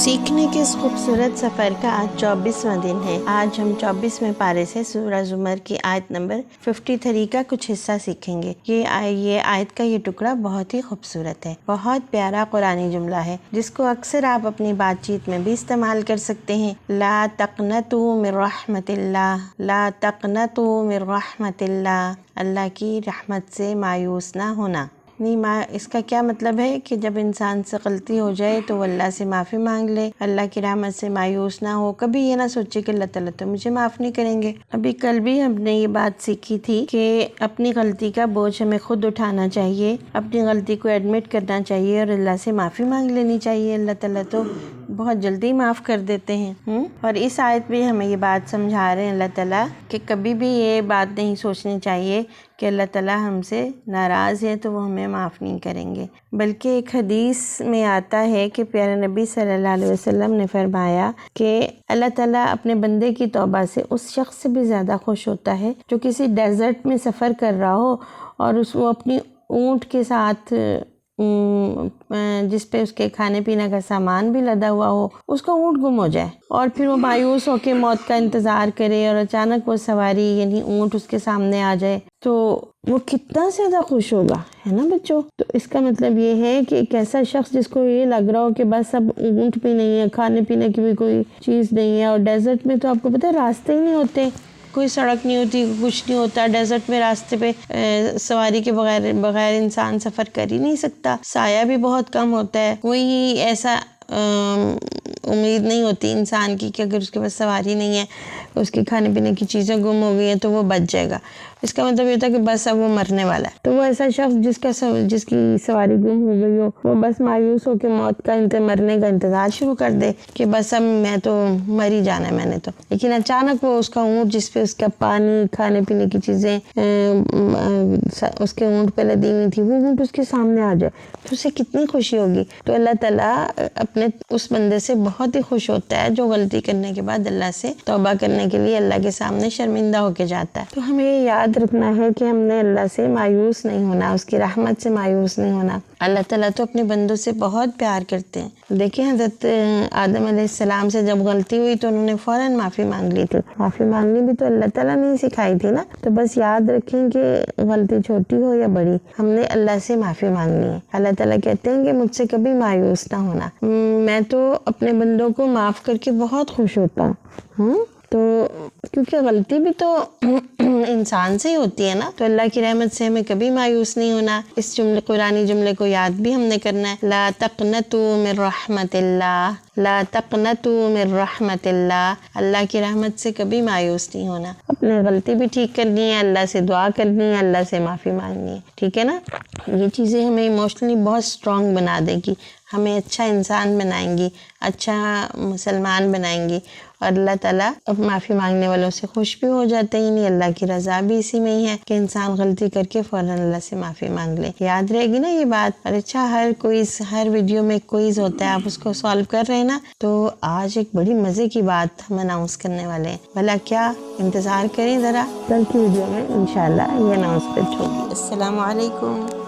सीखने के इस खूबसूरत सफ़र का आज 24वां दिन है। आज हम 24वें पारे से सूरह ज़ुमर की आयत नंबर 53 का कुछ हिस्सा सीखेंगे। ये आयत का ये टुकड़ा बहुत ही खूबसूरत है, बहुत प्यारा कुरानी जुमला है जिसको अक्सर आप अपनी बातचीत में भी इस्तेमाल कर सकते हैं। ला तक़नतू मिन रहमतिल्लाह, ला तक़नतू मिन रहमतिल्लाह, अल्लाह की रहमत से मायूस ना होना। इसका क्या मतलब है कि जब इंसान से गलती हो जाए तो वो अल्लाह से माफ़ी मांग ले, अल्लाह की रहमत से मायूस ना हो, कभी ये ना सोचे कि अल्लाह ताला तो मुझे माफ़ नहीं करेंगे। अभी कल भी हमने ये बात सीखी थी कि अपनी गलती का बोझ हमें खुद उठाना चाहिए, अपनी गलती को एडमिट करना चाहिए और अल्लाह से माफ़ी मांग लेनी चाहिए। अल्लाह ताला तो बहुत जल्दी माफ़ कर देते हैं। और इस आयत में हमें ये बात समझा रहे हैं अल्लाह ताला कि कभी भी ये बात नहीं सोचनी चाहिए कि अल्लाह ताला हमसे नाराज़ है तो वो हमें माफ़ नहीं करेंगे। बल्कि एक हदीस में आता है कि प्यारे नबी सल्लल्लाहु अलैहि वसल्लम ने फरमाया कि अल्लाह ताला अपने बंदे की तौबा से उस शख्स से भी ज़्यादा खुश होता है जो किसी डेजर्ट में सफ़र कर रहा हो और वो अपनी ऊँट के साथ जिस पे उसके खाने पीने का सामान भी लदा हुआ हो, उसका ऊँट गुम हो जाए और फिर वो मायूस होकर मौत का इंतज़ार करे और अचानक वो सवारी यानी ऊँट उसके सामने आ जाए तो वो कितना ज़्यादा खुश होगा, है ना बच्चों। तो इसका मतलब ये है कि एक ऐसा शख्स जिसको ये लग रहा हो कि बस अब ऊँट भी नहीं है, खाने पीने की भी कोई चीज़ नहीं है, और डेजर्ट में तो आपको पता है रास्ते ही नहीं होते, कोई सड़क नहीं होती, कुछ नहीं होता। डेजर्ट में रास्ते पे सवारी के बगैर इंसान सफ़र कर ही नहीं सकता, साया भी बहुत कम होता है। कोई ऐसा उम्मीद नहीं होती इंसान की कि अगर उसके पास सवारी नहीं है, उसकी खाने पीने की चीज़ें गुम हो गई हैं तो वो बच जाएगा। इसका मतलब ये होता है कि बस अब वो मरने वाला है। तो वो ऐसा शख्स जिसकी सवारी गुम हो गई हो, वो बस मायूस हो के मौत का मरने का इंतज़ार शुरू कर दे कि बस अब मैं तो मर ही जाना है मैंने तो। लेकिन अचानक वो उसका ऊँट जिस पे उसका पानी खाने पीने की चीज़ें उसके ऊँट पे लदी हुई थी, वो ऊँट उसके सामने आ जाए तो उसे कितनी खुशी होगी। तो अल्लाह ताला अपने उस बंदे से बहुत ही खुश होता है जो गलती करने के बाद अल्लाह से तौबा करने के लिए अल्लाह के सामने शर्मिंदा होके जाता है। तो हमें याद रखना है कि हमने अल्लाह से मायूस नहीं होना, उसकी रहमत से मायूस नहीं होना। अल्लाह ताला तो अपने बंदों से बहुत प्यार करते हैं। देखिए हज़रत आदम अलैहिस्सलाम से जब गलती हुई तो उन्होंने फ़ौरन माफ़ी मांग ली थी। माफ़ी मांगनी भी तो अल्लाह ताला ने ही सिखाई थी ना। तो बस याद रखें कि गलती छोटी हो या बड़ी, हमने अल्लाह से माफ़ी मांगनी है। अल्लाह ताला कहते हैं कि मुझसे कभी मायूस ना होना, मैं तो अपने बंदों को माफ़ करके बहुत खुश होता हूँ। तो क्योंकि गलती भी तो इंसान से ही होती है ना, तो अल्लाह की रहमत से हमें कभी मायूस नहीं होना। इस कुरानी जुमले को याद भी हमने करना है। ला तक़नतू मिन रहमतिल्लाह, ला तक़नतू मिन रहमतिल्लाह, अल्लाह की रहमत से कभी मायूस नहीं होना। अपनी गलती भी ठीक करनी है, अल्लाह से दुआ करनी है, अल्लाह से माफ़ी मांगनी है, ठीक है ना। ये चीज़ें हमें इमोशनली बहुत स्ट्रॉन्ग बना देगी, हमें अच्छा इंसान बनाएंगी, अच्छा मुसलमान बनाएंगी। और अल्लाह ताला अब माफ़ी मांगने वालों से खुश भी हो जाते हैं। नहीं, अल्लाह की रज़ा भी इसी में ही है कि इंसान गलती करके फ़ौरन अल्लाह से माफ़ी मांग ले। याद रहेगी ना ये बात। और अच्छा, हर वीडियो में क्विज़ होता है, आप उसको सॉल्व कर रहे हैं ना। तो आज एक बड़ी मज़े की बात हम अनाउंस करने वाले हैं। भला क्या, इंतज़ार करें ज़रा, कल की वीडियो में इंशाल्लाह ये अनाउंसमेंट होगी। अस्सलामु अलैकुम।